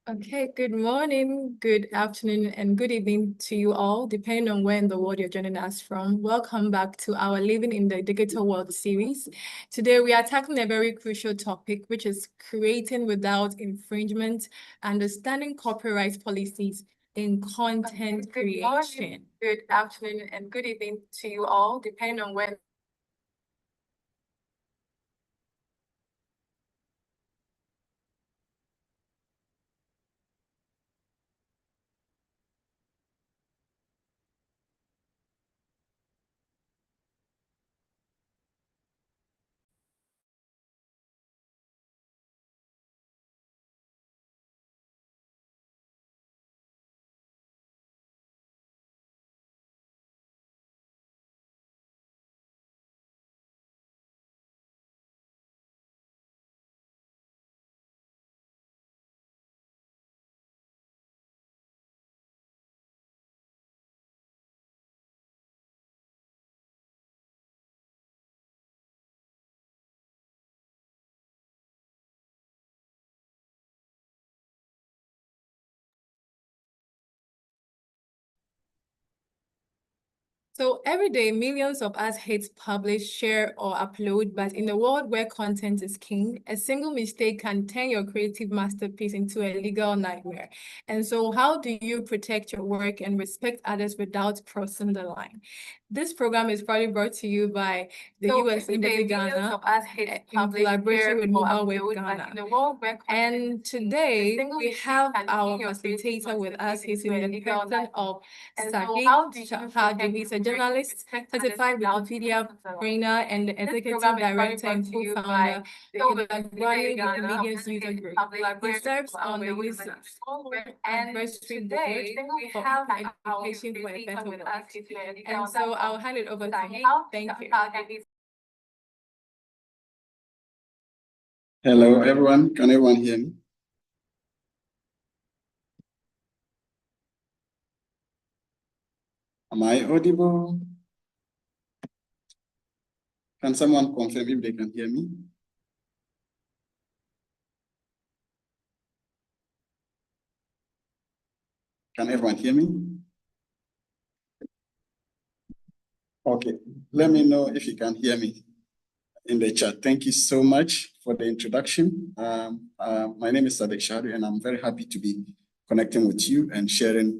Okay, good morning, good afternoon, and good evening to you all, depending on where in the world you're joining us from. Welcome back to our Living in the Digital World series. Today, we are tackling a very crucial topic, which is creating without infringement, understanding copyright policies in content creation. Morning, good afternoon, and good evening to you all, depending on where. So every day, millions of us hit publish, share, or upload, but in a world where content is king, a single mistake can turn your creative masterpiece into a legal nightmare. And so how do you protect your work and respect others without crossing the line? This program is probably brought to you by the US Embassy Ghana in collaboration with Mobile Web Ghana. And today we have our facilitator with us. He's in the person of Sagi Shahadu. He's a journalist, certified Wikipedia trainer, and the executive director and co-founder of the Guardian Wikimedia's user group. He serves on the youth advisory board for education for a better world. And so I'll hand it over to him. Thank you. Hello, everyone. Can everyone hear me? Am I audible? Can someone confirm if they can hear me? Can everyone hear me? Okay, let me know if you can hear me in the chat. Thank you so much for the introduction. My name is Sadiq Shahadu, and I'm very happy to be connecting with you and sharing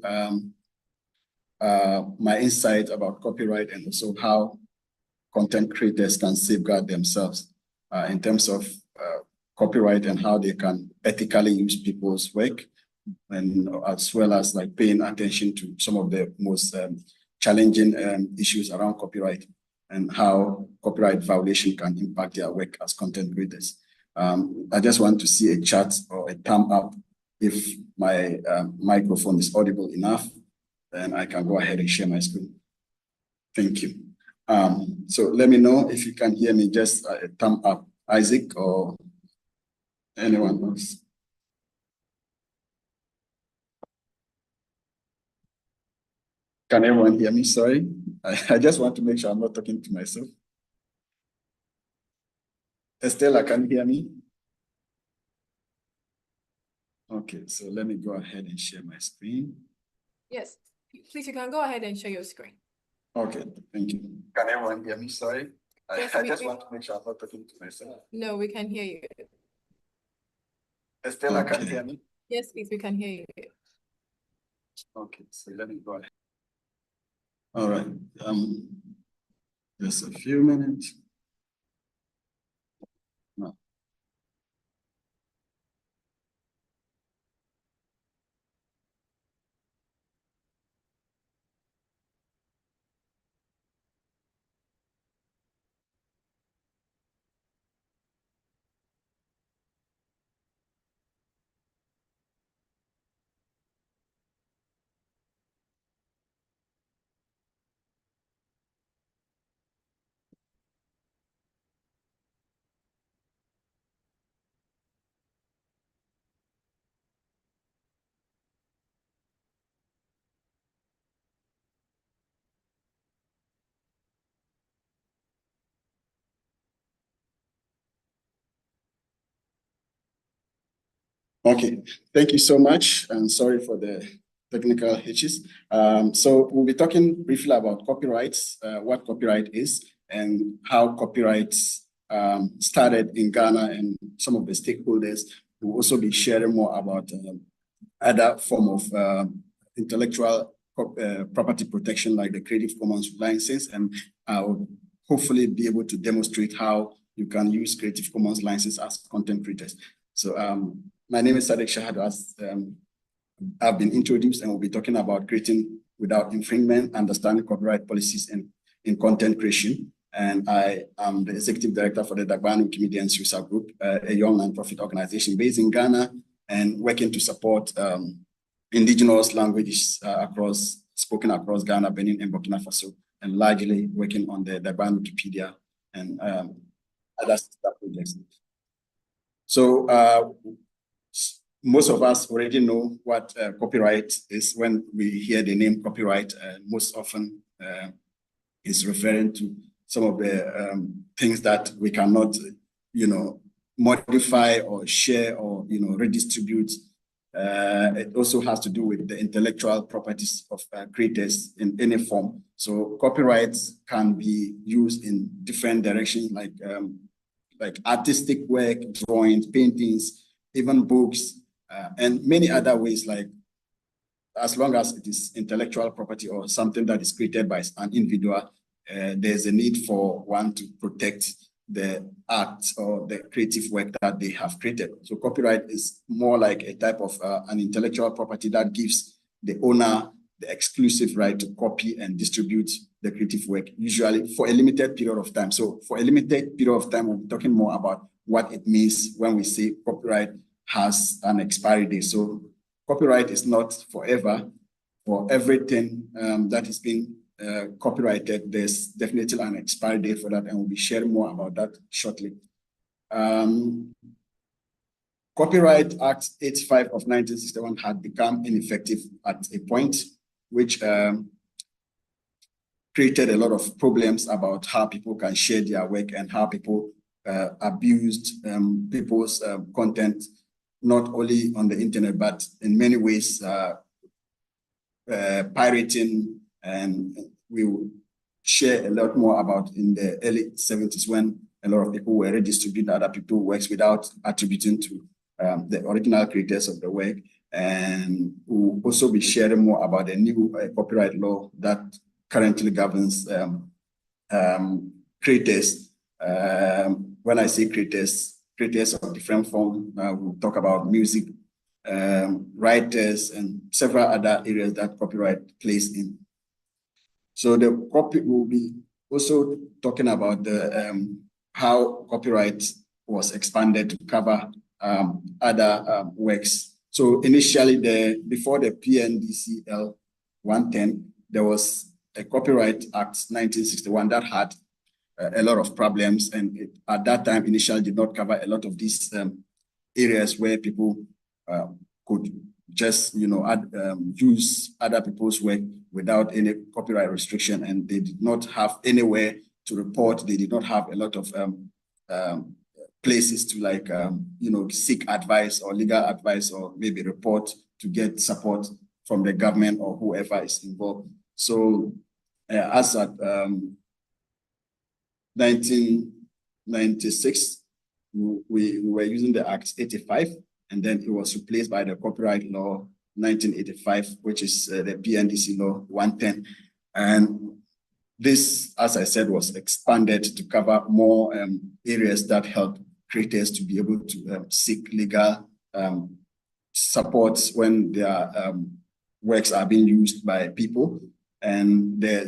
my insight about copyright and also how content creators can safeguard themselves in terms of copyright and how they can ethically use people's work, and as well as like paying attention to some of the most challenging issues around copyright and how copyright violation can impact their work as content creators. I just want to see a chat or a thumb up if my microphone is audible enough, then I can go ahead and share my screen. Thank you. So let me know if you can hear me, just a thumb up, Isaac or anyone else. Can everyone hear me? Sorry, I just want to make sure I'm not talking to myself. Estella, can you hear me? Okay, so let me go ahead and share my screen. Yes, please, you can go ahead and share your screen. Okay, thank you. Can everyone hear me? Sorry, Yes, I just want to make sure I'm not talking to myself. No, we can hear you. Estella, can you hear me? Yes, please, we can hear you. Okay, so let me go ahead. All right, just a few minutes. No. Okay, thank you so much, and sorry for the technical hitches. So we'll be talking briefly about copyrights, what copyright is, and how copyrights started in Ghana and some of the stakeholders. We'll also be sharing more about other form of intellectual property protection, like the Creative Commons license, and I'll hopefully be able to demonstrate how you can use Creative Commons license as content creators. So my name is Sadek Shahadu, as I've been introduced, and we'll be talking about creating without infringement, understanding copyright policies in content creation. And I am the executive director for the Dagbanu Wikimedia and Susa Group, a young nonprofit organization based in Ghana and working to support indigenous languages spoken across Ghana, Benin, and Burkina Faso, and largely working on the Dagbanu Wikipedia and other projects. So most of us already know what copyright is when we hear the name copyright. Most often is referring to some of the things that we cannot, modify or share or, redistribute. It also has to do with the intellectual properties of creators in any form. So copyrights can be used in different directions, like artistic work, drawings, paintings, even books, and many other ways, like as long as it is intellectual property or something that is created by an individual, there's a need for one to protect the art or the creative work that they have created. So copyright is more like a type of an intellectual property that gives the owner the exclusive right to copy and distribute the creative work, usually for a limited period of time. So for a limited period of time, we'll be talking more about what it means when we say copyright has an expiry date. So copyright is not forever. For everything that is being copyrighted, there's definitely an expiry date for that, and we'll be sharing more about that shortly. Copyright Act 85 of 1961 had become ineffective at a point, which created a lot of problems about how people can share their work and how people abused people's content, not only on the internet, but in many ways, pirating. And we will share a lot more about in the early 70s when a lot of people were redistributing other people's works without attributing to the original creators of the work. And we'll also be sharing more about the new copyright law that currently governs creators. When I say creators of different forms, we'll talk about music, writers, and several other areas that copyright plays in. So the copy will be also talking about the how copyright was expanded to cover other works. So initially, before the PNDCL 110, there was a Copyright Act 1961 that had a lot of problems, and it, at that time initially did not cover a lot of these areas where people could just use other people's work without any copyright restriction, and they did not have anywhere to report. They did not have a lot of places to seek advice or legal advice, or maybe report to get support from the government or whoever is involved. So as at 1996, we were using the Act 85, and then it was replaced by the Copyright Law 1985, which is the PNDC Law 110. And this, as I said, was expanded to cover more areas that help creators to be able to seek legal support when their works are being used by people. And there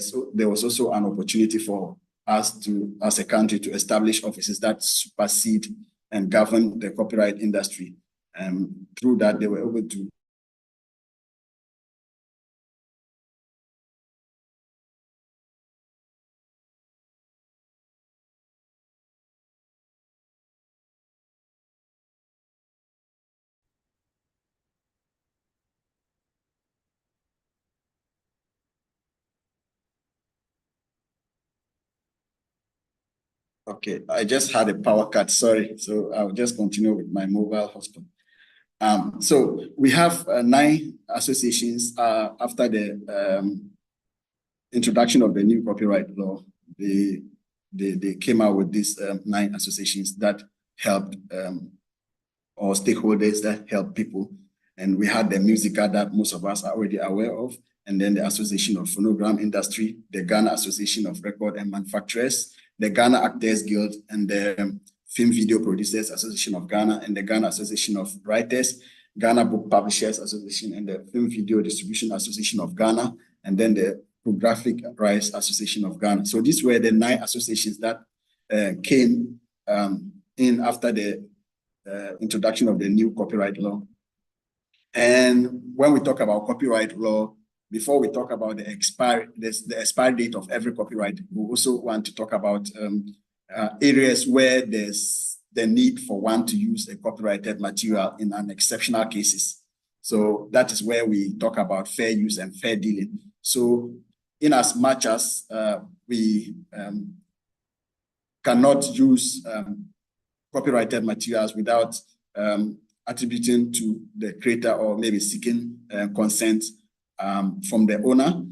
was also an opportunity for us to, as a country, to establish offices that supersede and govern the copyright industry. And through that, they were able to Okay, I just had a power cut, sorry. So I'll just continue with my mobile hotspot. So we have 9 associations after the introduction of the new copyright law. They came out with these 9 associations that helped or stakeholders that help people. And we had the Musica that most of us are already aware of, and then the Association of Phonogram Industry, the Ghana Association of Record and Manufacturers, the Ghana Actors Guild, and the Film Video Producers Association of Ghana, and the Ghana Association of Writers, Ghana Book Publishers Association, and the Film Video Distribution Association of Ghana, and then the Graphic Rights Association of Ghana. So these were the 9 associations that came in after the introduction of the new copyright law. And when we talk about copyright law, before we talk about the expiry date of every copyright, we also want to talk about areas where there's the need for one to use a copyrighted material in an exceptional cases. So that is where we talk about fair use and fair dealing. So in as much as we cannot use copyrighted materials without attributing to the creator or maybe seeking consent from the owner,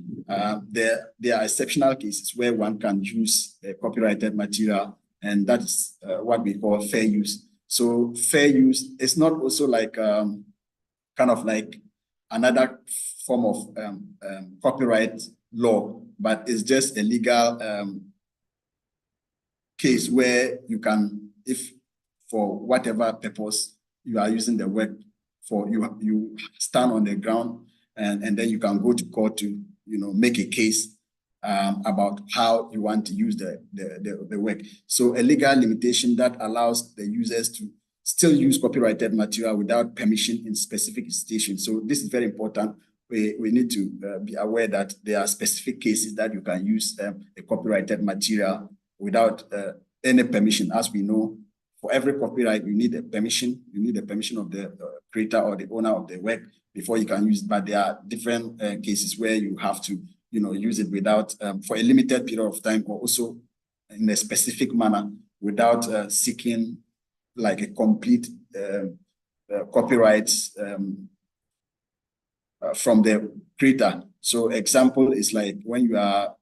there are exceptional cases where one can use a copyrighted material, and that is what we call fair use. So fair use is not also like kind of like another form of copyright law, but it's just a legal case where you can, if for whatever purpose you are using the work for, you stand on the ground and then you can go to court to make a case about how you want to use the work. So a legal limitation that allows the users to still use copyrighted material without permission in specific situations. So this is very important. We need to be aware that there are specific cases that you can use a copyrighted material without any permission. As we know, for every copyright, you need a permission. You need the permission of the creator or the owner of the work before you can use it. But there are different cases where you have to, use it without, for a limited period of time, or also in a specific manner without seeking like a complete copyright from the creator. So example is like when you are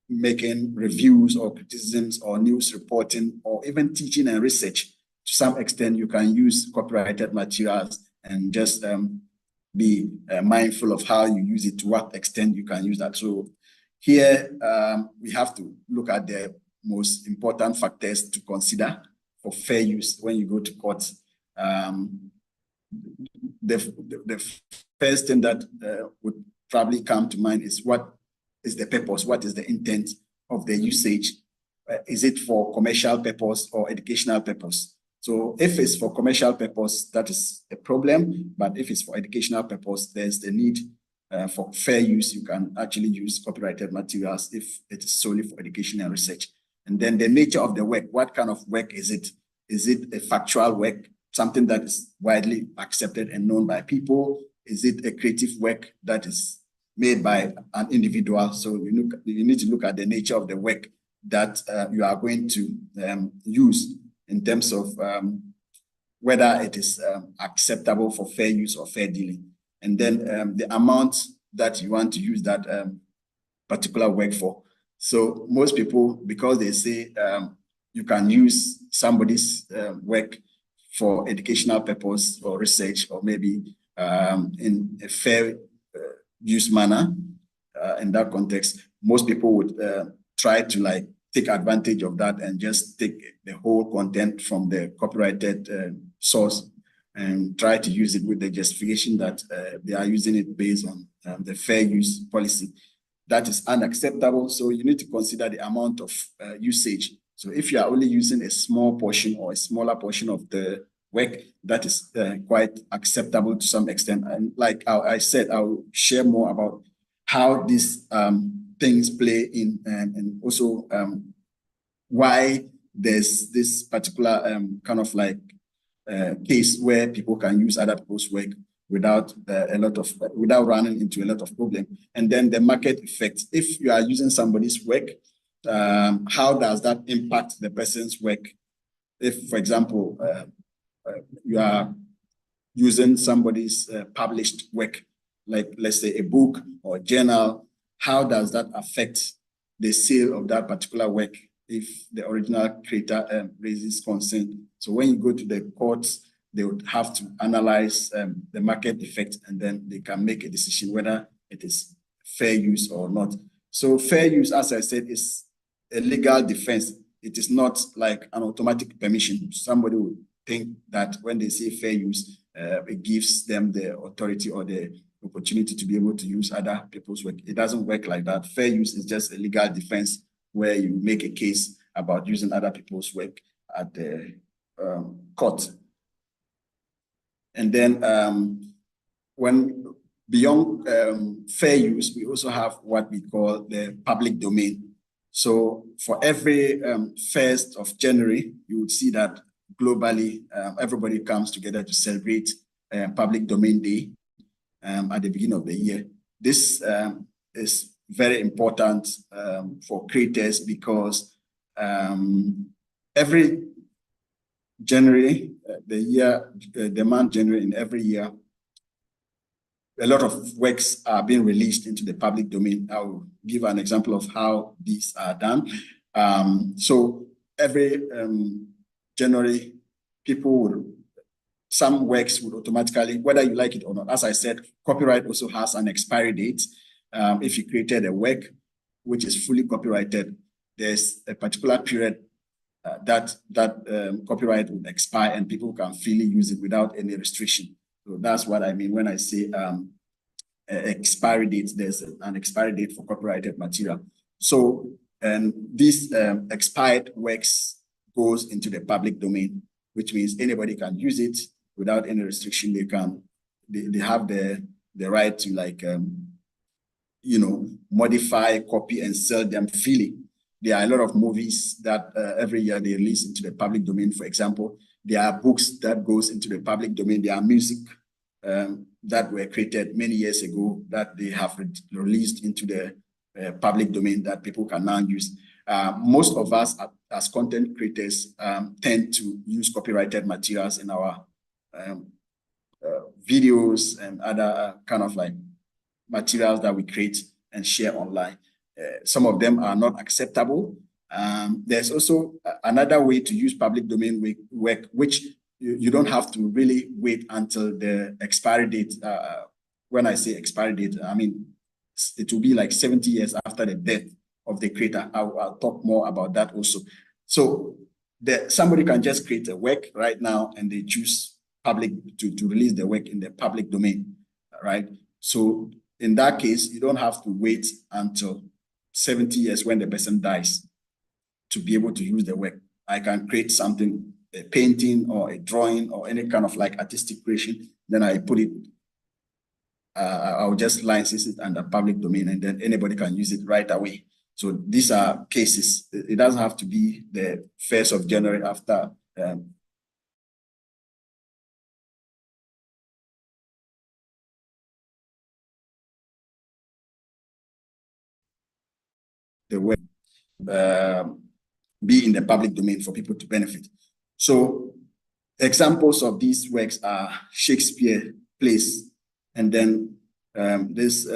making reviews or criticisms or news reporting or even teaching and research. To some extent, you can use copyrighted materials and just be mindful of how you use it, to what extent you can use that. So here we have to look at the most important factors to consider for fair use when you go to court. The first thing that would probably come to mind is what is the purpose? What is the intent of the usage? Is it for commercial purpose or educational purpose? So if it's for commercial purpose, that is a problem. But if it's for educational purpose, there's the need for fair use. You can actually use copyrighted materials if it is solely for education and research. And then the nature of the work. What kind of work is it? Is it a factual work, something that is widely accepted and known by people? Is it a creative work that is made by an individual? So you need to look at the nature of the work that you are going to use in terms of whether it is acceptable for fair use or fair dealing. And then the amount that you want to use that particular work for. So most people, because they say you can use somebody's work for educational purpose or research, or maybe in a fair use manner, in that context, most people would try to take advantage of that and just take the whole content from the copyrighted source and try to use it with the justification that they are using it based on the fair use policy. That is unacceptable. So you need to consider the amount of usage. So if you are only using a small portion or a smaller portion of the work, that is quite acceptable to some extent. And like I said, I'll share more about how these things play in, and also why there's this particular kind of case where people can use other people's work without without running into a lot of problem. And then the market effect. If you are using somebody's work, how does that impact the person's work? If, for example, you are using somebody's published work, like let's say a book or a journal, how does that affect the sale of that particular work if the original creator raises concern? So when you go to the courts, they would have to analyze the market effect, and then they can make a decision whether it is fair use or not. So fair use, as I said, is a legal defense. It is not like an automatic permission. Somebody would think that when they say fair use, it gives them the authority or the opportunity to be able to use other people's work. It doesn't work like that. Fair use is just a legal defense where you make a case about using other people's work at the court. And then when beyond fair use, we also have what we call the public domain. So for every 1st of January, you would see that globally, everybody comes together to celebrate Public Domain Day at the beginning of the year. This is very important for creators because every January, the month January in every year, a lot of works are being released into the public domain. I'll give an example of how these are done. So every January, some works would automatically, whether you like it or not, as I said, copyright also has an expiry date. If you created a work which is fully copyrighted, there's a particular period that copyright would expire and people can freely use it without any restriction. So that's what I mean when I say expiry date. There's an expiry date for copyrighted material. So these expired works goes into the public domain, which means anybody can use it without any restriction. They have the right to modify, copy, and sell them freely. There are a lot of movies that every year they release into the public domain. For example, there are books that goes into the public domain. There are music that were created many years ago that they have released into the public domain that people can now use. Most of us as content creators tend to use copyrighted materials in our videos and other kind of like materials that we create and share online. Some of them are not acceptable. There's also another way to use public domain work, which you don't have to really wait until the expiry date. When I say expiry date, I mean, it will be like 70 years after the death of the creator. I'll talk more about that also. So somebody can just create a work right now and they choose public to release the work in the public domain, right? So in that case, you don't have to wait until 70 years when the person dies to be able to use the work. I can create something, a painting or a drawing or any kind of like artistic creation, then I put it, I'll just license it under public domain and then anybody can use it right away. So these are cases. It doesn't have to be the 1st of January after the work be in the public domain for people to benefit. So examples of these works are Shakespeare plays, and then this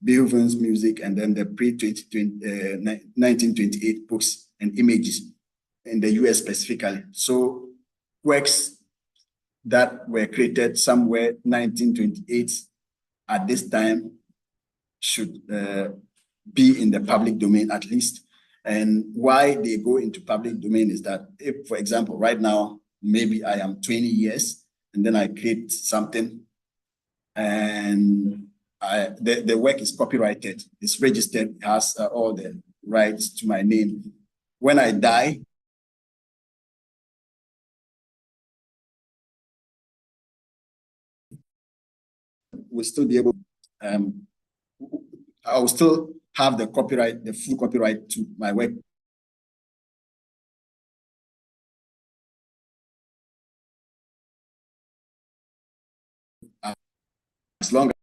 Beethoven's music, and then the pre-1928 books and images in the US specifically. So works that were created somewhere 1928 at this time should be in the public domain at least. And why they go into public domain is that if, for example, right now, maybe I am 20 years and then I create something and the work is copyrighted, it's registered, it has all the rights to my name. When I die, we'll still be able, I will still have the copyright, the full copyright to my work. As long as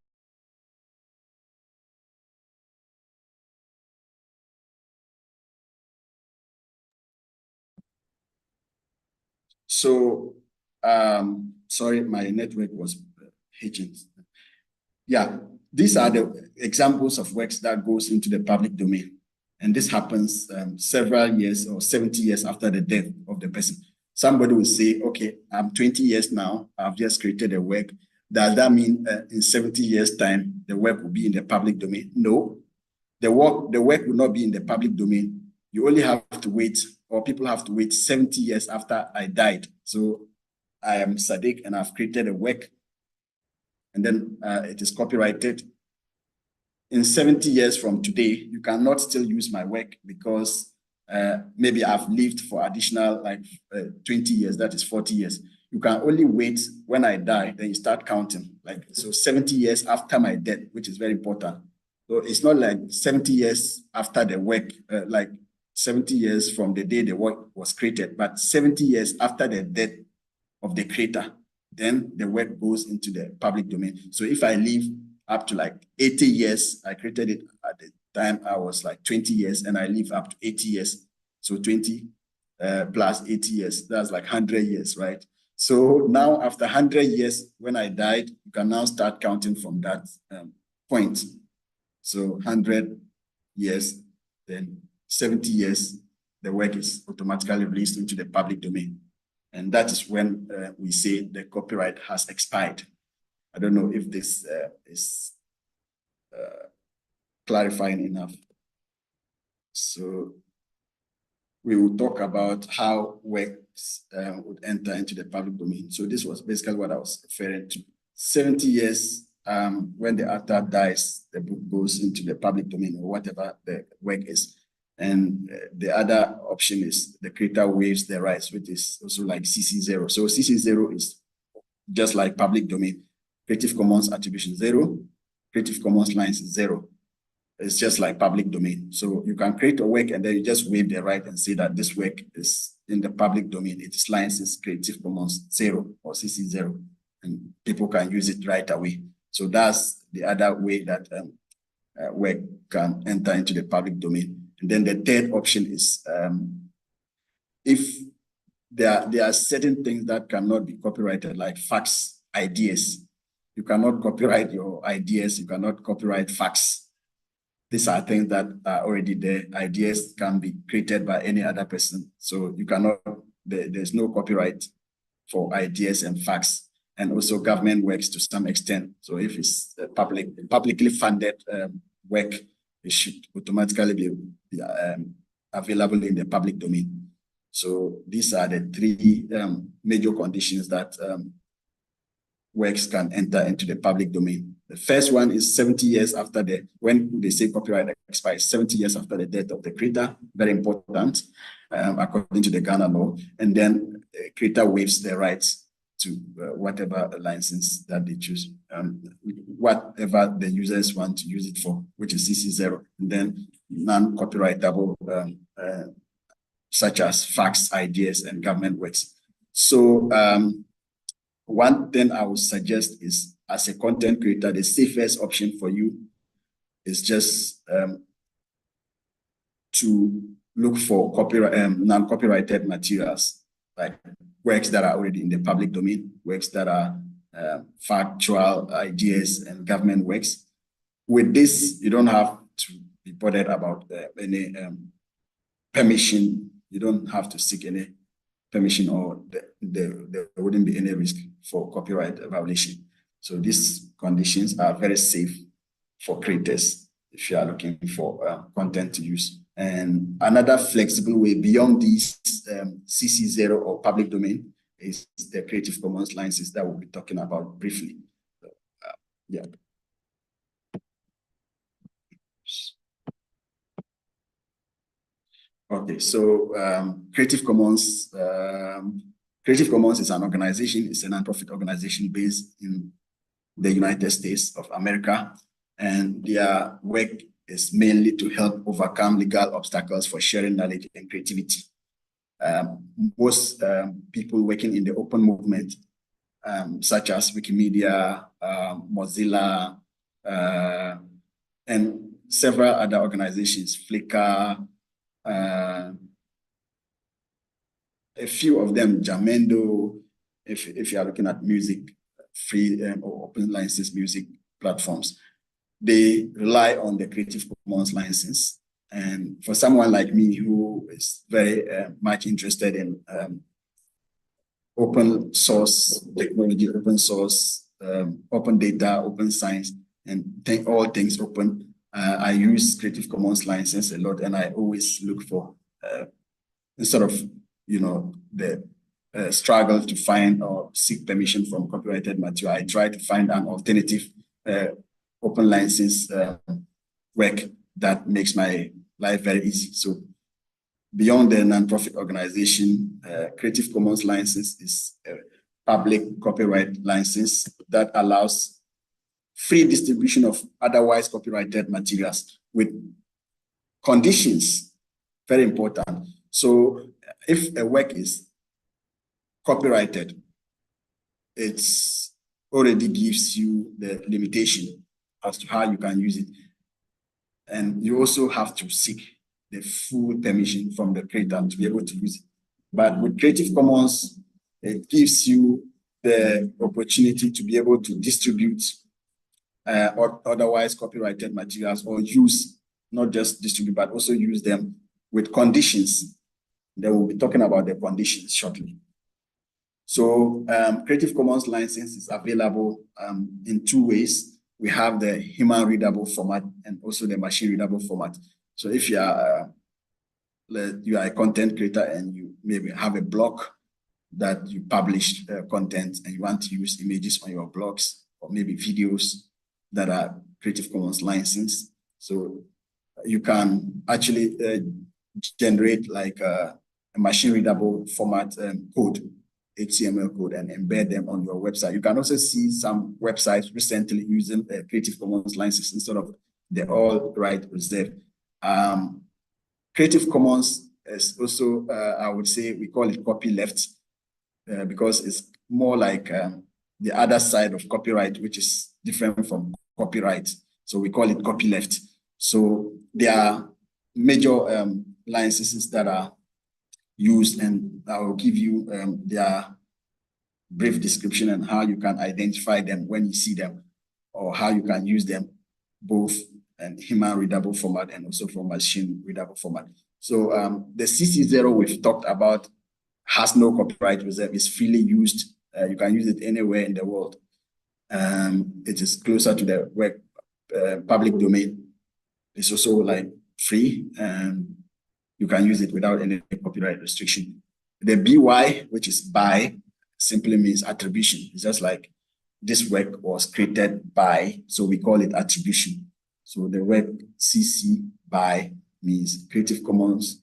so sorry, my network was hitching. Yeah, these are the examples of works that goes into the public domain. And this happens several years or 70 years after the death of the person. Somebody will say, okay, I'm 20 years now, I've just created a work. Does that mean in 70 years' time, the work will be in the public domain? No, the work will not be in the public domain. You only have to wait, or people have to wait 70 years after I died. So I am Sadiq and I've created a work, and then it is copyrighted. In 70 years from today, you cannot still use my work because maybe I've lived for additional 20 years, that is 40 years. You can only wait when I die, then you start counting. So 70 years after my death, which is very important. So it's not like 70 years after the work, 70 years from the day the work was created, but 70 years after the death of the creator, then the work goes into the public domain. So if I live up to 80 years, I created it at the time I was 20 years, and I live up to 80 years. So 20 plus 80 years, that's 100 years, right? So now after 100 years, when I died, you can now start counting from that point. So 100 years, then 70 years, the work is automatically released into the public domain. And that is when we say the copyright has expired. I don't know if this is clarifying enough. So we will talk about how works would enter into the public domain. So this was basically what I was referring to. 70 years, when the author dies, the book goes into the public domain or whatever the work is. And the other option is the creator waives the rights, which is also like CC0. So CC0 is just like public domain. Creative Commons attribution 0, Creative Commons license 0. It's just like public domain. So you can create a work and then you just waive the right and say that this work is in the public domain. It is licensed Creative Commons 0 or CC0, and people can use it right away. So that's the other way that work can enter into the public domain. And then the third option is if there are certain things that cannot be copyrighted, like facts, ideas. You cannot copyright your ideas. You cannot copyright facts. These are things that are already there. Ideas can be created by any other person. So you cannot, there's no copyright for ideas and facts. And also government works to some extent. So if it's publicly funded work, it should automatically be available in the public domain. So these are the three major conditions that works can enter into the public domain. The first one is 70 years after when they say copyright expires, 70 years after the death of the creator, very important, according to the Ghana law. And then the creator waives the rights to whatever license that they choose, whatever the users want to use it for, which is CC0, and then non-copyrightable, such as facts, ideas, and government works. So one thing I would suggest is, as a content creator, the safest option for you is just to look for non-copyrighted materials, like works that are already in the public domain, works that are factual ideas and government works. With this, you don't have to be bothered about any permission. You don't have to seek any permission, or there wouldn't be any risk for copyright violation. So these conditions are very safe for creators if you are looking for content to use. And another flexible way beyond these CC0 or public domain is the Creative Commons licenses that we'll be talking about briefly. So, yeah. Okay, so Creative Commons is an organization. It's a nonprofit organization based in the United States of America, and their work is mainly to help overcome legal obstacles for sharing knowledge and creativity. Most people working in the open movement, such as Wikimedia, Mozilla, and several other organizations, Flickr, a few of them, Jamendo, if you are looking at music, free or open license music platforms, they rely on the Creative Commons license. And for someone like me who is very much interested in open source technology, open source, open data, open science, and all things open, I use Creative Commons license a lot, and I always look for, instead of, the struggle to find or seek permission from copyrighted material, I try to find an alternative open license work that makes my life very easy. So beyond the nonprofit organization, Creative Commons license is a public copyright license that allows free distribution of otherwise copyrighted materials with conditions, very important. So if a work is copyrighted, it already gives you the limitation as to how you can use it. And you also have to seek the full permission from the creator to be able to use it. But with Creative Commons, it gives you the opportunity to be able to distribute or otherwise copyrighted materials, or use, not just distribute, but also use them with conditions. Then we'll be talking about the conditions shortly. So Creative Commons license is available in two ways. We have the human readable format and also the machine readable format. So if you are a content creator and you maybe have a blog that you publish content and you want to use images on your blogs, or maybe videos that are Creative Commons licensed, so you can actually generate like a machine readable format code, HTML code, and embed them on your website. You can also see some websites recently using Creative Commons license instead of the all right reserved. Creative Commons is also, I would say, we call it copyleft because it's more like the other side of copyright, which is different from copyright. So we call it copyleft. So there are major licenses that are used, and I will give you their brief description and how you can identify them when you see them, or how you can use them both in human readable format and also from machine readable format. So the CC0 we've talked about has no copyright reserve, is freely used. You can use it anywhere in the world. It is closer to the web public domain. It's also like free, and you can use it without any copyright restriction. The BY, which is by, simply means attribution. It's just like this work was created by, so we call it attribution. So the word CC by means Creative Commons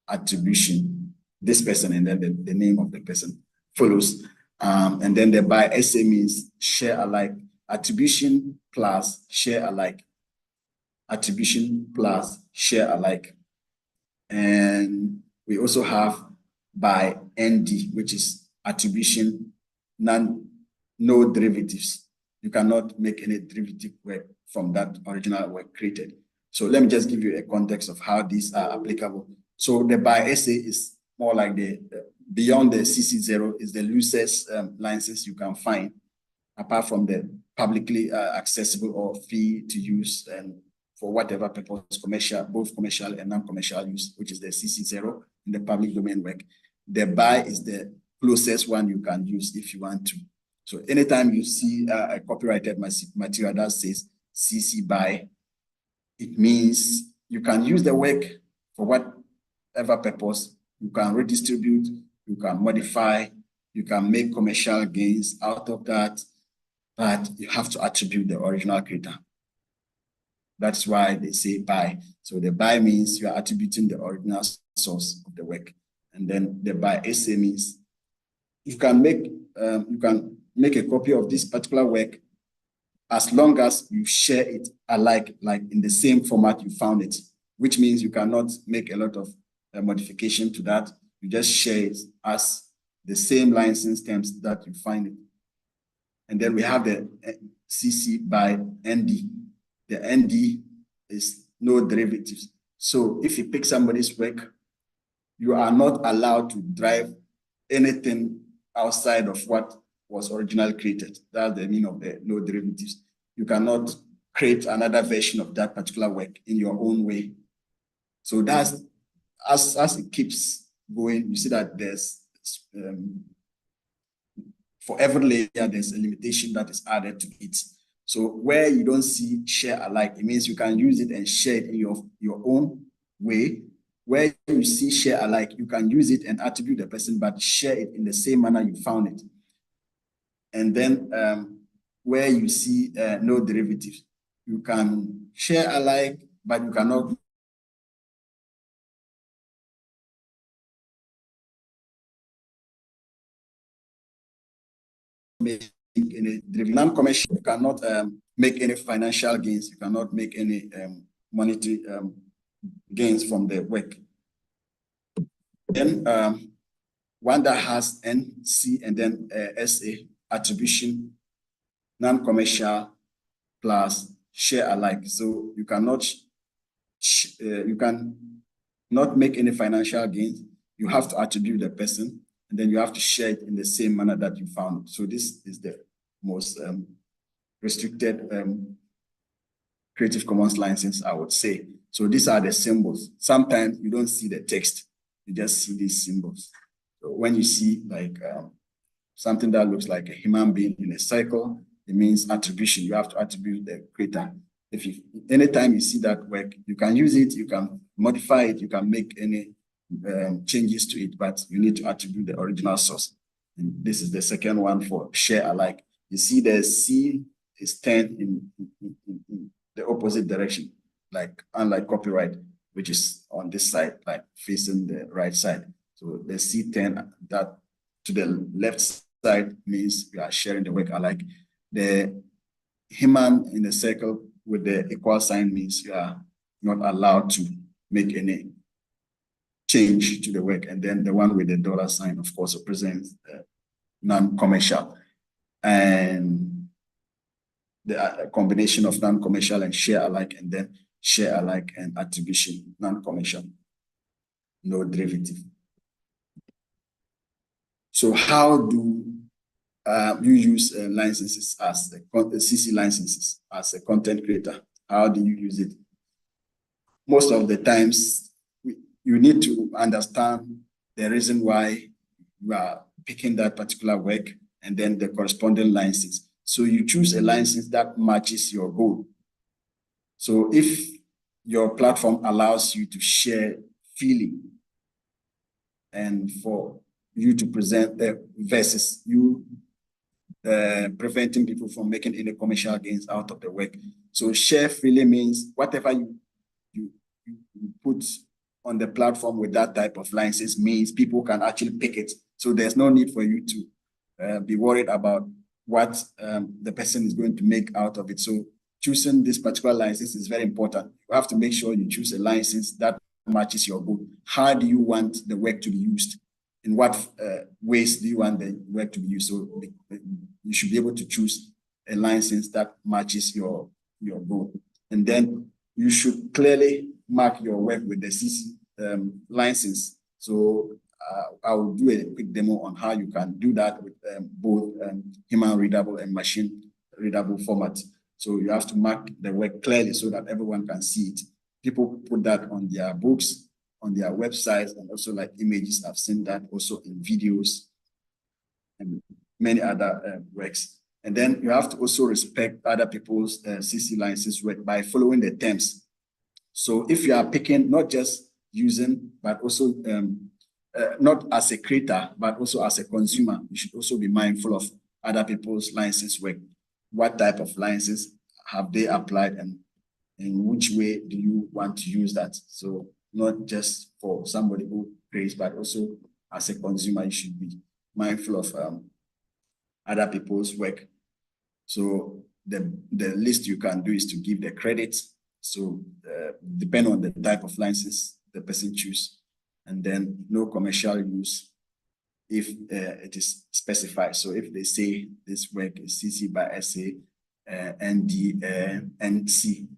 attribution, this person, and then the name of the person follows. And then the by SA means share alike, attribution plus share alike, attribution plus share alike. And we also have by ND, which is attribution, no derivatives. You cannot make any derivative work from that original work created. So let me just give you a context of how these are applicable. So the by SA is more like the beyond the CC0 is the loosest license you can find, apart from the publicly accessible or free to use and for whatever purpose, commercial, both commercial and non-commercial use, which is the CC0 in the public domain work. The by is the closest one you can use if you want to. So anytime you see a copyrighted material that says CC by, it means you can use the work for whatever purpose. You can redistribute, you can modify, you can make commercial gains out of that, but you have to attribute the original creator. That's why they say by. So the by means you are attributing the original source of the work. And then the by SA means you can make a copy of this particular work as long as you share it alike, like in the same format you found it, which means you cannot make a lot of modification to that. You just share it as the same license terms that you find it. And then we have the CC by ND. The ND is no derivatives. So if you pick somebody's work, you are not allowed to drive anything outside of what was originally created. That's the meaning of the no derivatives. You cannot create another version of that particular work in your own way. So that's, as it keeps going, you see that there's, for every layer, there's a limitation that is added to it. So where you don't see share alike, it means you can use it and share it in your own way. Where you see share alike, you can use it and attribute the person, but share it in the same manner you found it. And then where you see no derivatives, you can share alike, but you cannot make any non-commercial. You cannot make any financial gains. You cannot make any monetary gains from the work. Then one that has NC and then SA, attribution, non-commercial plus share alike. So you cannot make any financial gains. You have to attribute the person, and then you have to share it in the same manner that you found it. So this is the most restricted Creative Commons license, I would say. So these are the symbols. Sometimes you don't see the text, you just see these symbols. So when you see like something that looks like a human being in a circle, it means attribution. You have to attribute the creator. Anytime you see that work, you can use it, you can modify it, you can make any changes to it, but you need to attribute the original source. And this is the second one for share alike. You see the C is turned in the opposite direction, like unlike copyright, which is on this side, like facing the right side. So the C10 that to the left side means we are sharing the work alike. The human in the circle with the equal sign means you are not allowed to make any change to the work. And then the one with the dollar sign, of course, represents non-commercial. And the combination of non-commercial and share alike, and then share alike and attribution, non-commercial, no derivative. So how do you use licenses as CC licenses as a content creator? How do you use it? Most of the times, you need to understand the reason why you are picking that particular work and then the corresponding license. So you choose a license that matches your goal. So if your platform allows you to share freely and for you to present versus you preventing people from making any commercial gains out of the work. So share freely means whatever you put on the platform with that type of license means people can actually pick it. So there's no need for you to be worried about what the person is going to make out of it. So choosing this particular license is very important. You have to make sure you choose a license that matches your goal. How do you want the work to be used? In what ways do you want the work to be used? So you should be able to choose a license that matches your goal. And then you should clearly mark your work with the CC license. So I will do a quick demo on how you can do that with both human readable and machine readable format. So you have to mark the work clearly so that everyone can see it. People put that on their books, on their websites, and also like images. I've seen that also in videos and many other works. And then you have to also respect other people's CC license work by following the terms. So if you are picking not just using, but also not as a creator, but also as a consumer, you should also be mindful of other people's license work. What type of license have they applied, and in which way do you want to use that? So not just for somebody who creates, but also as a consumer, you should be mindful of other people's work. So the least you can do is to give the credit. So depend on the type of license the person choose, and then no commercial use if it is specified. So if they say this work is CC by SA, ND, NC,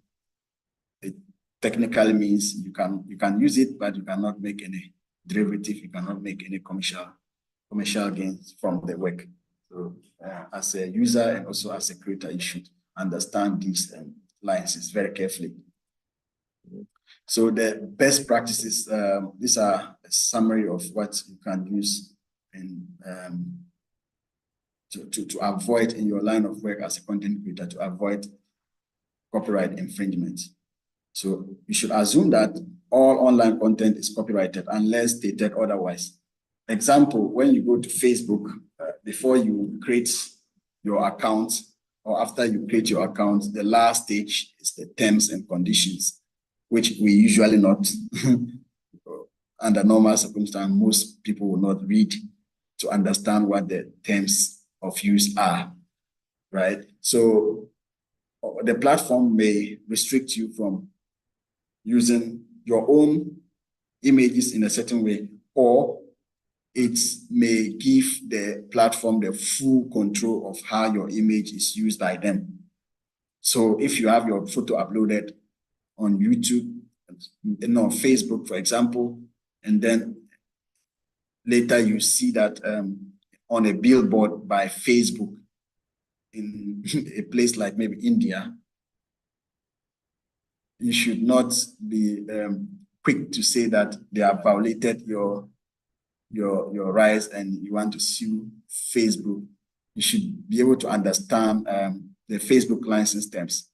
it technically means you can use it, but you cannot make any derivative, you cannot make any commercial commercial gains from the work. So as a user and also as a creator, you should understand these licenses very carefully. So the best practices, these are a summary of what you can use in to avoid in your line of work as a content creator, to avoid copyright infringement. So you should assume that all online content is copyrighted unless stated otherwise. Example, when you go to Facebook, before you create your account or after you create your account, the last stage is the terms and conditions, which we usually not, under normal circumstances, most people will not read to understand what the terms of use are, right? So the platform may restrict you from using your own images in a certain way, or it may give the platform the full control of how your image is used by them. So if you have your photo uploaded on YouTube, on Facebook, for example, and then later you see that on a billboard by Facebook in a place like maybe India, you should not be quick to say that they have violated your rights and you want to sue Facebook. You should be able to understand the Facebook license terms.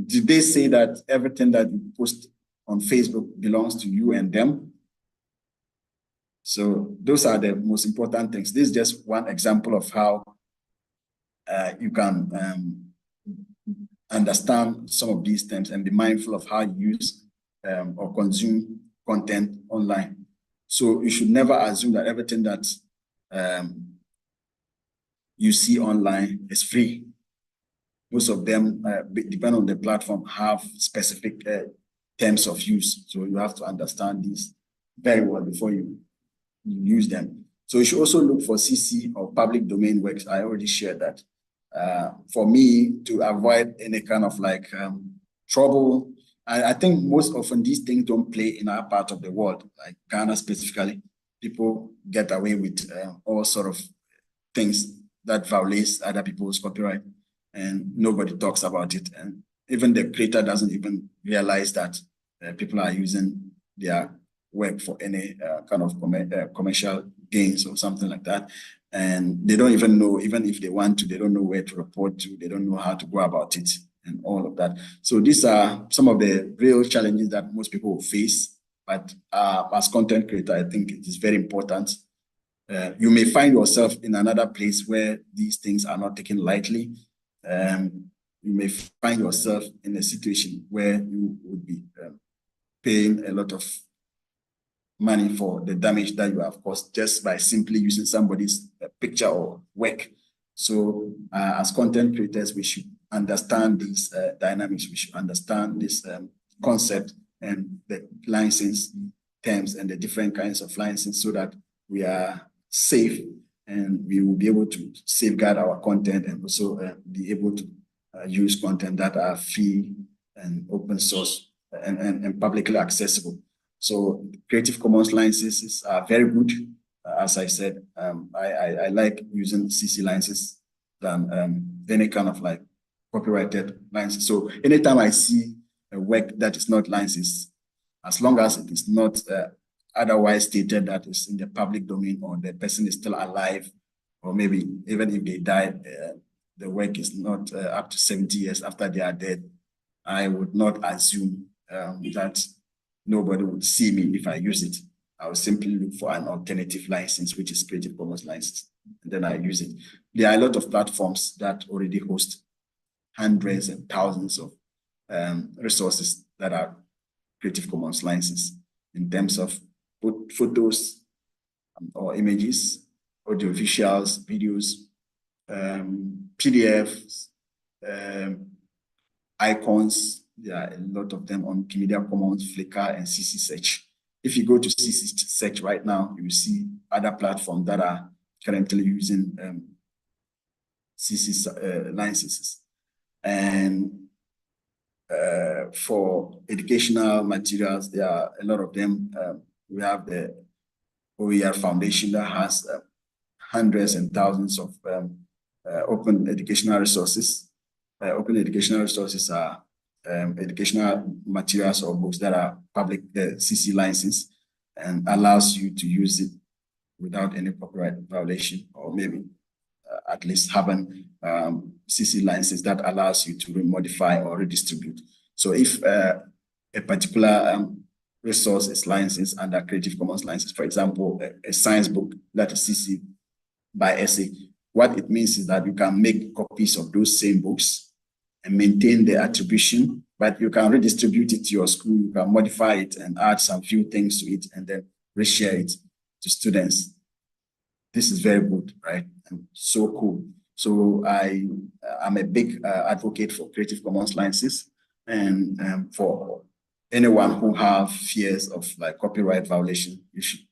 Did they say that everything that you post on Facebook belongs to you and them? So those are the most important things. This is just one example of how you can understand some of these terms and be mindful of how you use or consume content online. So you should never assume that everything that you see online is free. Most of them, depending on the platform, have specific terms of use. So you have to understand these very well before you use them. So you should also look for CC or public domain works. I already shared that. For me, to avoid any kind of like trouble, I think most often these things don't play in our part of the world, like Ghana specifically. People get away with all sort of things that violates other people's copyright, and nobody talks about it. And even the creator doesn't even realize that people are using their work for any kind of commercial gains or something like that. And they don't even know, even if they want to, they don't know where to report to, they don't know how to go about it and all of that. So these are some of the real challenges that most people will face. But as content creator, I think it is very important. You may find yourself in another place where these things are not taken lightly. You may find yourself in a situation where you would be paying a lot of money for the damage that you have caused just by simply using somebody's picture or work. So as content creators, we should understand these dynamics. We should understand this concept and the license terms and the different kinds of license so that we are safe and we will be able to safeguard our content and also be able to use content that are free and open source and publicly accessible. So Creative Commons licenses are very good. As I said, I like using CC licenses than any kind of like copyrighted license. So anytime I see a work that is not licensed, as long as it is not otherwise stated that it's in the public domain or the person is still alive, or maybe even if they died, the work is not up to 70 years after they are dead, I would not assume that nobody would see me if I use it. I will simply look for an alternative license, which is Creative Commons license, and then I use it. There are a lot of platforms that already host hundreds and thousands of resources that are Creative Commons license in terms of photos or images, audio visuals, videos, PDFs, icons. There are a lot of them on Media Commons, Flickr, and CC Search. If you go to CC Search right now, you will see other platforms that are currently using CC licenses. And for educational materials, there are a lot of them. We have the OER Foundation that has hundreds and thousands of open educational resources. Open educational resources are educational materials or books that are public CC license and allows you to use it without any copyright violation, or maybe at least having CC license that allows you to remodify or redistribute. So if a particular resource is licensed under Creative Commons license, for example, a science book that is CC by SA, what it means is that you can make copies of those same books and maintain the attribution, but you can redistribute it to your school, you can modify it and add some few things to it and then reshare it to students. This is very good, right? And so cool. So I'm a big advocate for Creative Commons licenses, and for anyone who have fears of like copyright violation, you should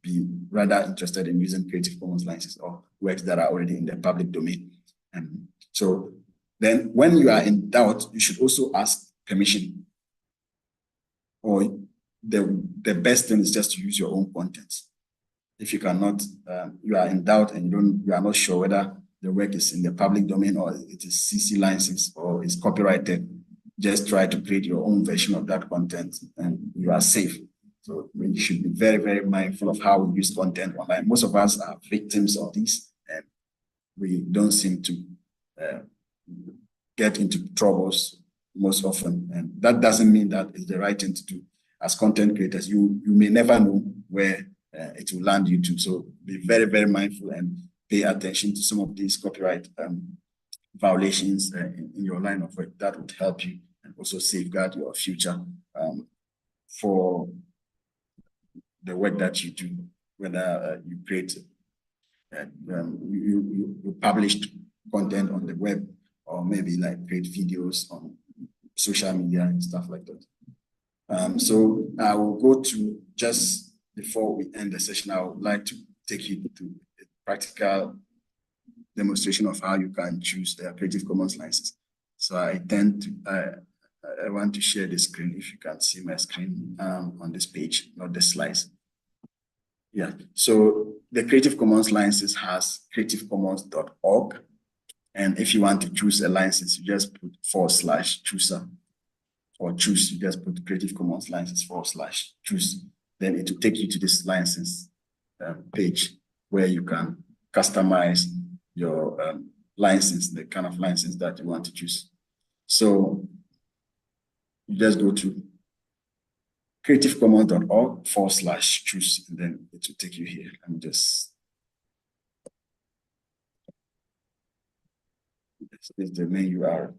be rather interested in using Creative Commons licenses or works that are already in the public domain. And so then when you are in doubt, you should also ask permission. Or the best thing is just to use your own content. If you cannot, you are in doubt and you are not sure whether the work is in the public domain or it is CC license or is copyrighted, just try to create your own version of that content and you are safe. So we should be very, very mindful of how we use content online. Most of us are victims of this, and we don't seem to get into troubles most often. And that doesn't mean that it's the right thing to do. As content creators, you may never know where it will land you to. So be very, very mindful and pay attention to some of these copyright violations in your line of work. That would help you and also safeguard your future for the work that you do, whether you create, you published content on the web, or maybe like create videos on social media and stuff like that. So I will go to, just before we end the session, I would like to take you to a practical demonstration of how you can choose the Creative Commons license. So I want to share the screen, if you can see my screen on this page, not the slides. Yeah, so the Creative Commons license has creativecommons.org. And if you want to choose a license, you just put /chooser, or choose, you just put Creative Commons license /choose. Then it will take you to this license page where you can customize your license, the kind of license that you want to choose. So you just go to creativecommons.org /choose, and then it will take you here. I'm just, this is the main URL,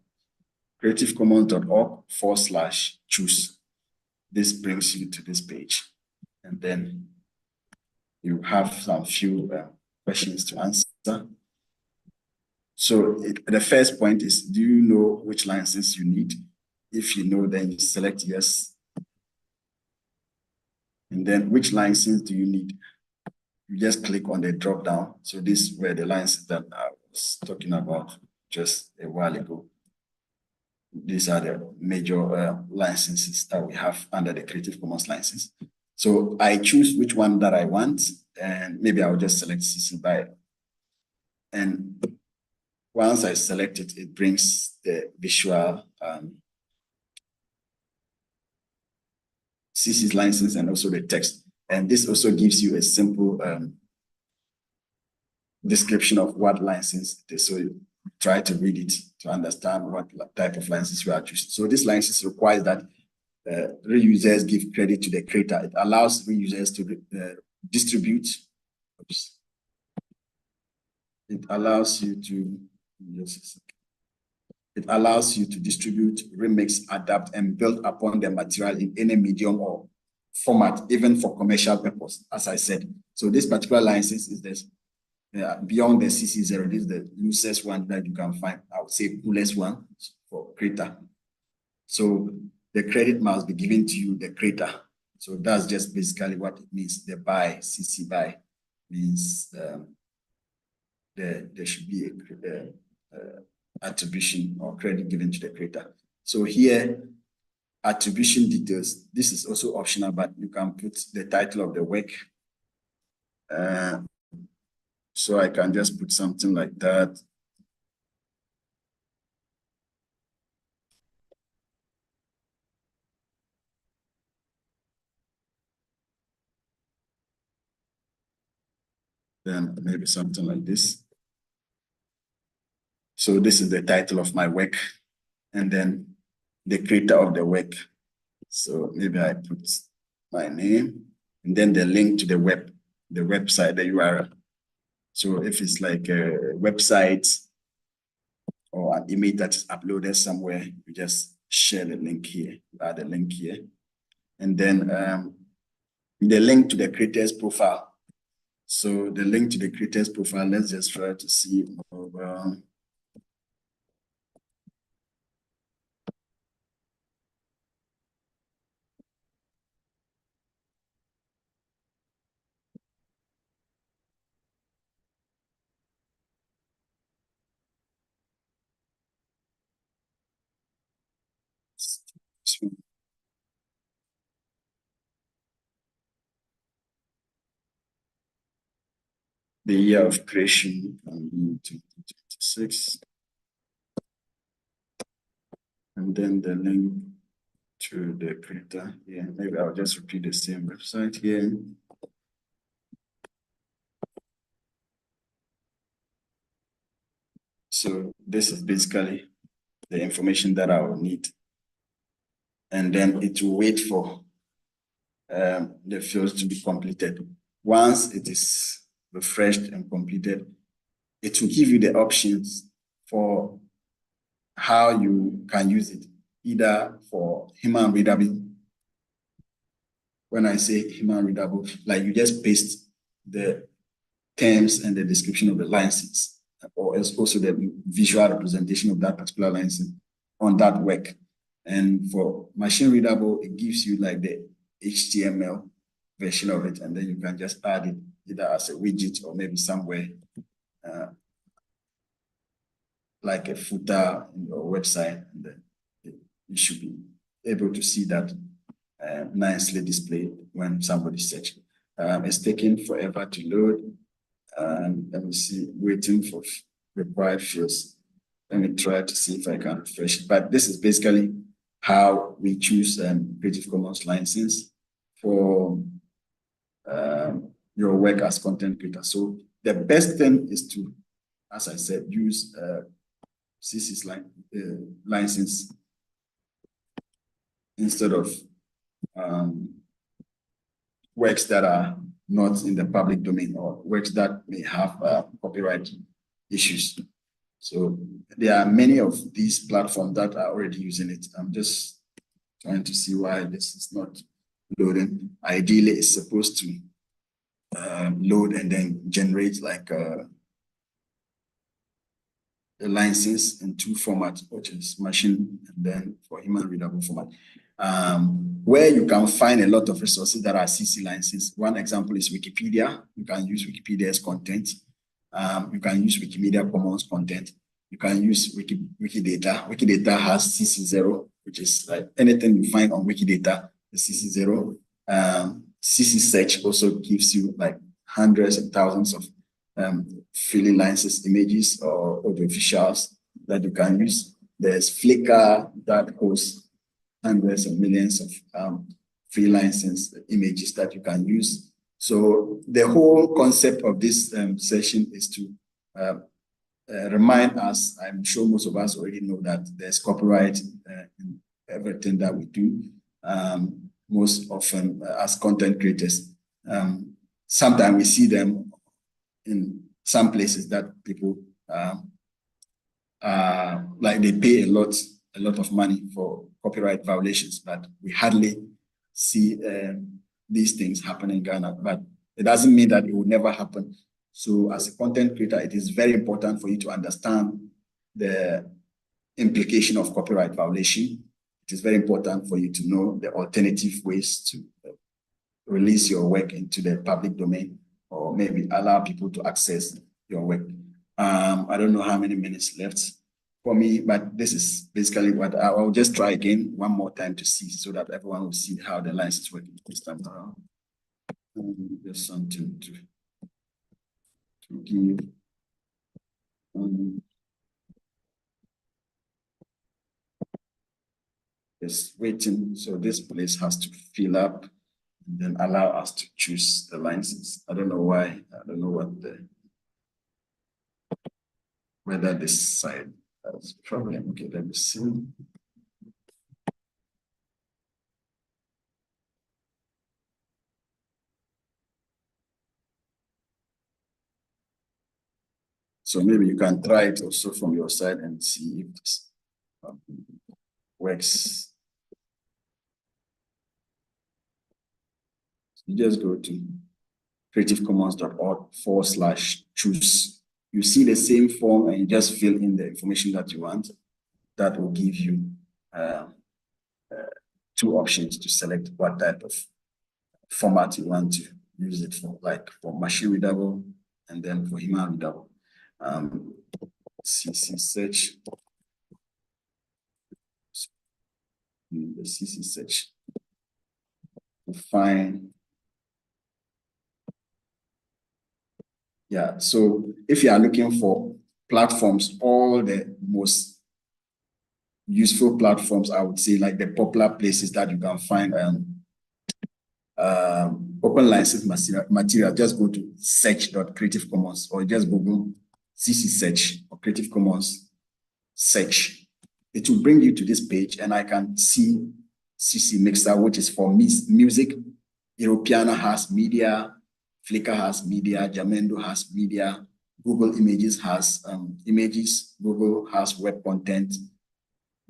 creativecommons.org /choose. This brings you to this page, and then you have some few questions to answer. So the first point is, do you know which license you need? If you know, then you select yes. And then which license do you need? You just click on the drop down. So these were the licenses that I was talking about just a while ago. These are the major licenses that we have under the Creative Commons license. So I choose which one that I want, and maybe I'll just select CC BY. And once I select it, it brings the visual CC's license and also the text. And this also gives you a simple description of what license it is. So you try to read it to understand what type of license you are choosing. So this license requires that reusers give credit to the creator. It allows reusers to distribute. Oops. It allows you to, it allows you to distribute, remix, adapt, and build upon the material in any medium or format, even for commercial purpose, as I said. So this particular license is this, beyond the CC0, this is the loosest one that you can find. I would say coolest one for creator. So the credit must be given to you, the creator. So that's just basically what it means. The BY, CC BY, means there should be a attribution or credit given to the creator. So here, attribution details, this is also optional, but you can put the title of the work, So I can just put something like that. Then maybe something like this. So this is the title of my work, and then the creator of the work. So maybe I put my name and then the link to the website, the URL. So if it's like a website or an image that is uploaded somewhere, you just share the link here, add the link here. And then the link to the creator's profile. So the link to the creator's profile, let's just try to see over. The year of creation can be 2026. And then the link to the creator. Yeah, maybe I'll just repeat the same website here. So this is basically the information that I will need. And then it will wait for the fields to be completed. Once it is refreshed and completed, it will give you the options for how you can use it, either for human readable. When I say human readable, like you just paste the terms and the description of the license, or else also the visual representation of that particular license on that work. And for machine readable, it gives you like the HTML version of it, and then you can just add it either as a widget or maybe somewhere like a footer in your website, and then you should be able to see that nicely displayed when somebody searches. It's taking forever to load. Let me see, waiting for required fields. Let me try to see if I can refresh it. But this is basically how we choose Creative Commons license for your work as content creator. So the best thing is to, as I said, use CC's license instead of works that are not in the public domain or works that may have copyright issues. So there are many of these platforms that are already using it. I'm just trying to see why this is not loading. Ideally, it's supposed to load and then generate like a license in two formats, which is machine and then for human readable format. Where you can find a lot of resources that are CC licenses. One example is Wikipedia. You can use Wikipedia's content. You can use Wikimedia Commons content. You can use Wikidata. Wikidata has CC0, which is like anything you find on Wikidata is CC0. CC Search also gives you like hundreds and thousands of freely licensed images or audiovisuals that you can use. There's Flickr that hosts hundreds of millions of free licensed images that you can use. So the whole concept of this session is to remind us, I'm sure most of us already know that there's copyright in everything that we do. Most often as content creators, sometimes we see them in some places that people like they pay a lot of money for copyright violations, but we hardly see these things happen in Ghana. But it doesn't mean that it will never happen. So as a content creator, it is very important for you to understand the implication of copyright violation. It is very important for you to know the alternative ways to release your work into the public domain, or maybe allow people to access your work. I don't know how many minutes left for me, but this is basically what I'll just try again one more time to see, so that everyone will see how the license work this time around. Just something to give is waiting. So this place has to fill up and then allow us to choose the license. I don't know why. I don't know what whether this side has a problem. Okay, let me see. So maybe you can try it also from your side and see if this works. You just go to creativecommons.org/choose. You see the same form and you just fill in the information that you want. That will give you two options to select what type of format you want to use it for, like for machine readable and then for human readable. CC search. The CC search to find. Yeah, so if you are looking for platforms, all the most useful platforms, I would say, like the popular places that you can find open license material, just go to search.creativecommons or just Google CC search or Creative Commons search. It will bring you to this page and I can see CC Mixer, which is for music. Europeana has media, Flickr has media, Jamendo has media, Google Images has images, Google has web content,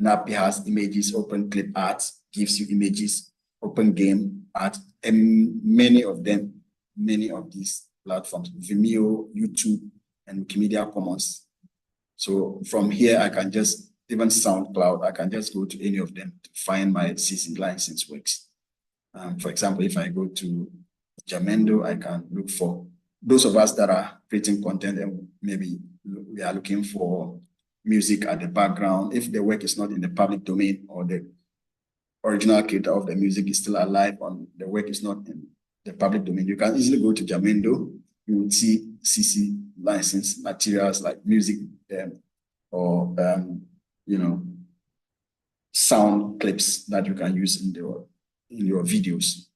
Nappy has images, Open Clip Art gives you images, Open Game Art, and many of these platforms, Vimeo, YouTube, and Wikimedia Commons. So from here, I can just, even SoundCloud, I can just go to any of them to find my CC license works. For example, if I go to Jamendo, I can look for those of us that are creating content and maybe we are looking for music at the background. If the work is not in the public domain or the original creator of the music is still alive and the work is not in the public domain, you can easily go to Jamendo. You will see CC license materials like music or sound clips that you can use in your videos.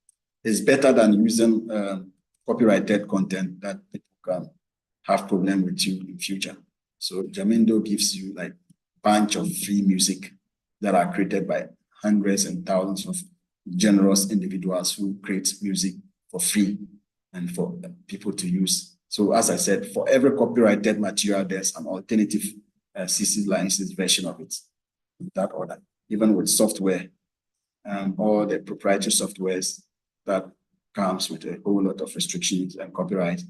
It's better than using copyrighted content that people can have problem with you in future. So Jamendo gives you like a bunch of free music that are created by hundreds and thousands of generous individuals who create music for free and for people to use. So as I said, for every copyrighted material, there's an alternative CC license version of it in that order. Even with software, all the proprietary softwares that comes with a whole lot of restrictions and copyright,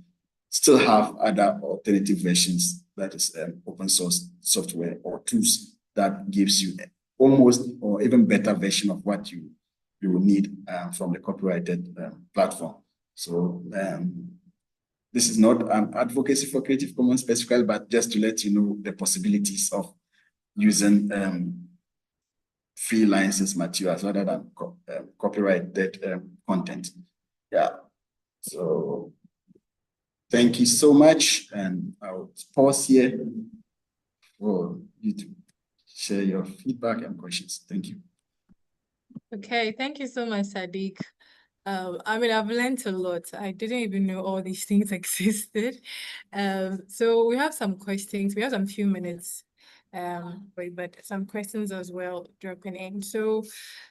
still have other alternative versions, that is open source software or tools that gives you almost or even better version of what you will need from the copyrighted platform. So this is not an advocacy for Creative Commons specifically, but just to let you know the possibilities of using free license materials rather than copyrighted content. Yeah, so thank you so much, and I'll pause here for you to share your feedback and questions. Thank you. Okay, thank you so much, Sadiq. I mean, I've learned a lot. I didn't even know all these things existed. So we have some questions. We have some few minutes, but some questions as well dropping in. So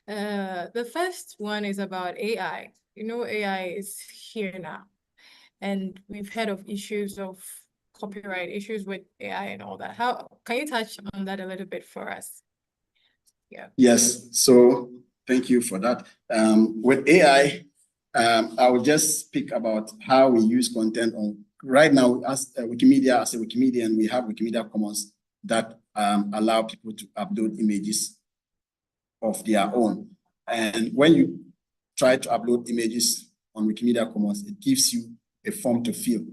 the first one is about AI. You know, AI is here now, and we've heard of issues of copyright issues with AI and all that. How can you touch on that a little bit for us? Yeah. Yes, so thank you for that. With AI, I will just speak about how we use content on right now as Wikimedia. As a Wikimedian, we have Wikimedia Commons that allow people to upload images of their own. And when you try to upload images on Wikimedia Commons, it gives you a form to fill,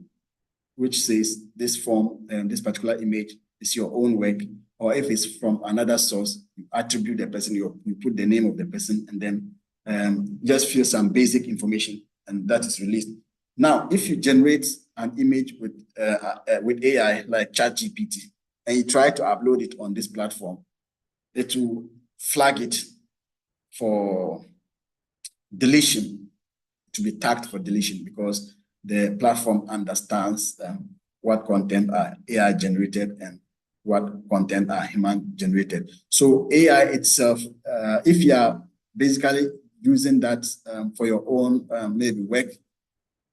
which says this form and this particular image is your own work, or if it's from another source, you attribute the person, you put the name of the person, and then just fill some basic information, and that is released. Now, if you generate an image with AI like ChatGPT, and you try to upload it on this platform, it will flag it for deletion, to be tagged for deletion, because the platform understands what content are AI generated and what content are human generated. So AI itself, if you are basically using that for your own maybe work,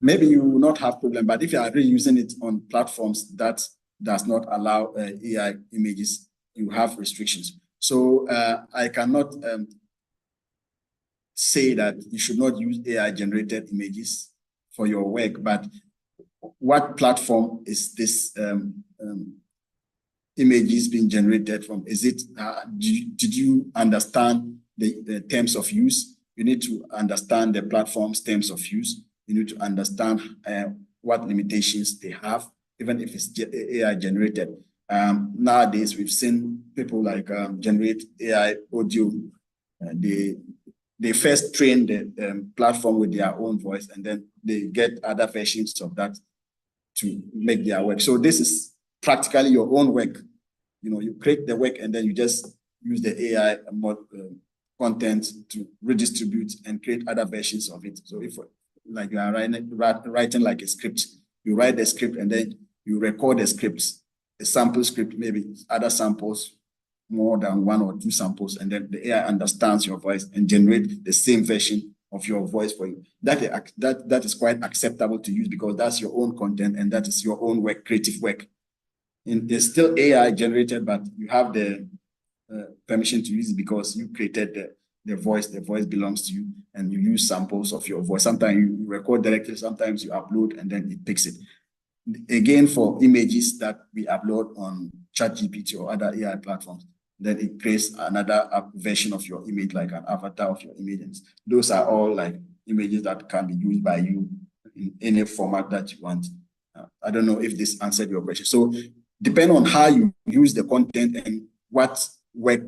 maybe you will not have problem. But if you are really using it on platforms that does not allow AI images, you have restrictions. So I cannot say that you should not use AI generated images for your work, but what platform is this images being generated from? Is it, did you understand the terms of use? You need to understand the platform's terms of use. You need to understand what limitations they have, even if it's AI generated. Nowadays, we've seen people like generate AI audio. They first train the platform with their own voice, and then they get other versions of that to make their work. So this is practically your own work. You know, you create the work and then you just use the AI content to redistribute and create other versions of it. So if like you are writing like a script, you write the script and then you record the scripts, a sample script, maybe other samples, more than 1 or 2 samples, and then the AI understands your voice and generate the same version of your voice for you. That is quite acceptable to use, because that's your own content and that is your own work, creative work. And it's still AI generated, but you have the permission to use it because you created the voice. The voice belongs to you, and you use samples of your voice. Sometimes you record directly, sometimes you upload, and then it picks it. Again, for images that we upload on ChatGPT or other AI platforms, then it creates another version of your image, like an avatar of your images. Those are all like images that can be used by you in any format that you want. I don't know if this answered your question. So depending on how you use the content and what work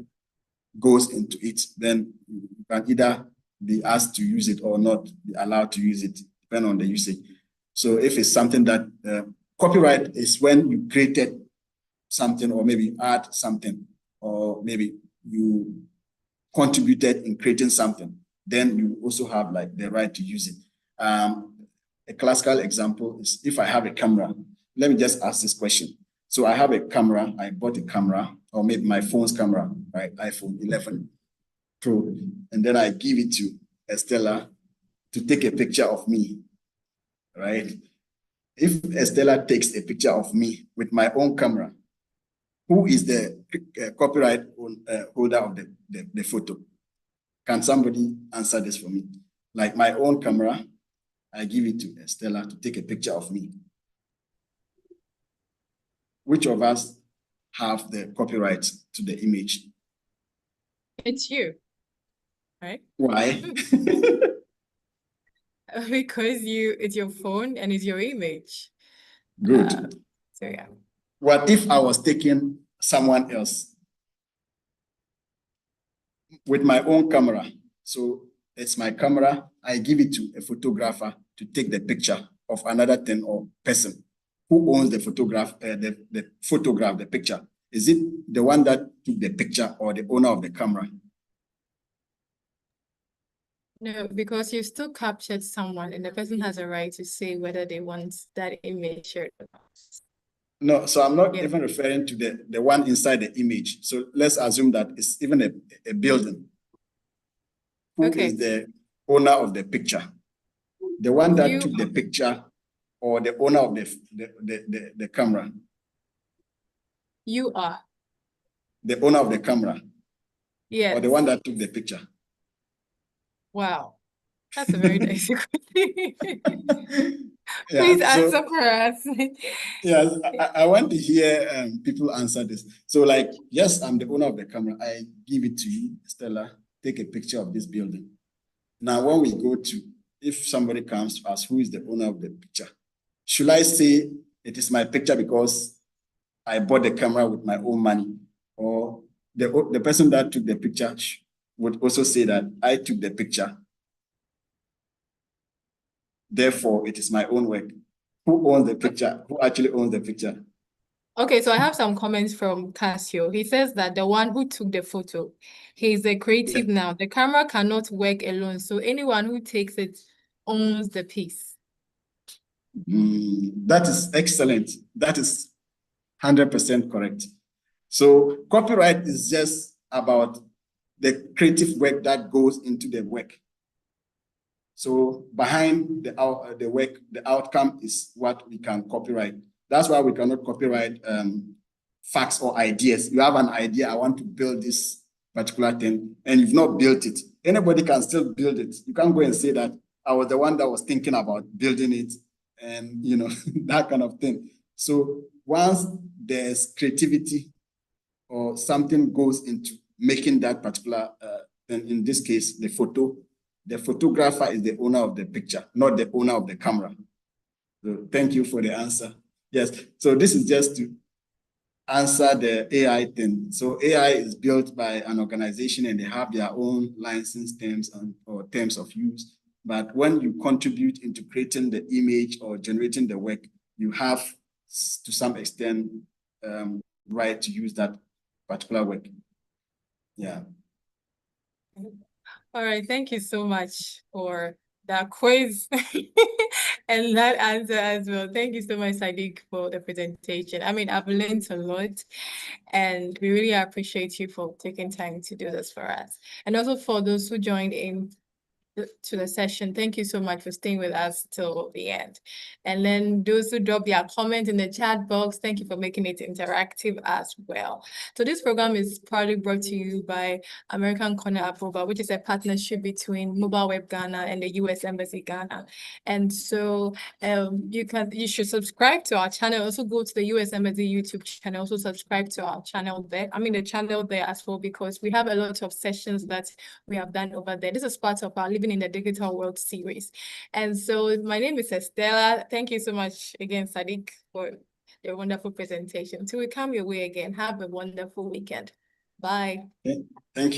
goes into it, then you can either be asked to use it or not be allowed to use it, depending on the usage. So if it's something that copyright is when you created something, or maybe add something, or maybe you contributed in creating something, then you also have like the right to use it. A classical example is if I have a camera. Let me just ask this question. So I have a camera, I bought a camera, or maybe my phone's camera, right? iPhone 11 Pro, and then I give it to Estella to take a picture of me, right? If Estella takes a picture of me with my own camera, who is the copyright holder of the photo? Can somebody answer this for me? Like my own camera, I give it to Estella to take a picture of me. Which of us have the copyright to the image? It's you, right? Why? Because it's your phone and it's your image. Good. So yeah. What if I was taking someone else with my own camera? So it's my camera, I give it to a photographer to take the picture of another thing or person. Who owns the photograph, the picture? Is it the one that took the picture or the owner of the camera? No, because you still captured someone and the person has a right to say whether they want that image shared or not. No, so I'm not even referring to the one inside the image. So let's assume that it's even a building. Who is the owner of the picture? The one that took the picture or the owner of the camera? You are. The owner of the camera? Yes. Or the one that took the picture? Wow. That's a very nice question. Yeah, Please answer for us. Yes, I want to hear people answer this. So like, yes, I'm the owner of the camera. I give it to you, Stella, take a picture of this building. Now, when we go to, if somebody comes to us, who is the owner of the picture? Should I say it is my picture because I bought the camera with my own money? Or the person that took the picture would also say that I took the picture, therefore it is my own work? Who owns the picture? Who actually owns the picture? Okay, so I have some comments from Casio. He says that the one who took the photo, he's a creative now. The camera cannot work alone, so anyone who takes it owns the piece. That is excellent. That is 100% correct. So copyright is just about the creative work that goes into the work. So behind the work, the outcome is what we can copyright. That's why we cannot copyright facts or ideas. You have an idea, I want to build this particular thing, and you've not built it. Anybody can still build it. You can't go and say that I was the one that was thinking about building it, and that kind of thing. So once there's creativity or something goes into making that particular, then in this case, the photographer is the owner of the picture, not the owner of the camera. So thank you for the answer. Yes, so this is just to answer the AI thing. So AI is built by an organization and they have their own license terms or terms of use. But when you contribute into creating the image or generating the work, you have to some extent right to use that particular work. Yeah. All right, thank you so much for that quiz and that answer as well. Thank you so much, Sadiq, for the presentation. I mean, I've learned a lot, and we really appreciate you for taking time to do this for us. And also for those who joined in to the session, thank you so much for staying with us till the end. And then those who drop their comment in the chat box, thank you for making it interactive as well. So this program is proudly brought to you by American Corner Approval, which is a partnership between Mobile Web Ghana and the US Embassy Ghana. And so you should subscribe to our channel. Also go to the US Embassy YouTube channel. Also subscribe to our channel there. I mean the channel there as well, because we have a lot of sessions that we have done over there. This is part of our Living in the Digital World series. And so my name is Estella. Thank you so much again, Sadiq, for your wonderful presentation. Till we come your way again, have a wonderful weekend. Bye. Thank you.